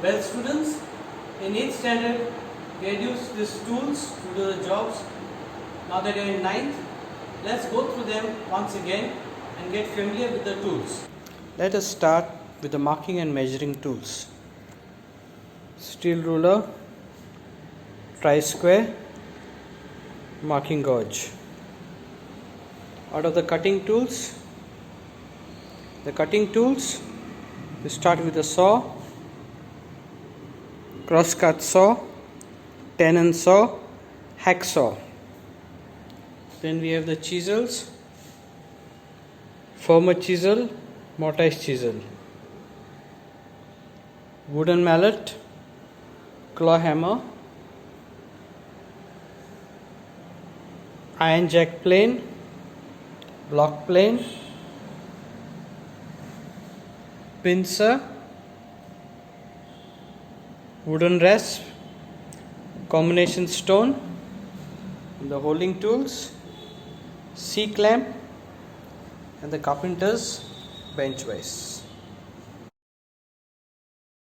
Well, students, in 8th standard, we had used these tools to do the jobs. Now that you're in 9th, let's go through them once again and get familiar with the tools. Let us start with the marking and measuring tools. Steel ruler, tri-square, marking gauge. Out of the cutting tools, we start with a saw, crosscut saw, tenon saw, hacksaw. Then we have the chisels, firmer chisel, mortise chisel, wooden mallet, claw hammer, iron jack plane, block plane, pincer, wooden rasp, combination stone, the holding tools, C-clamp, and the carpenter's bench vise.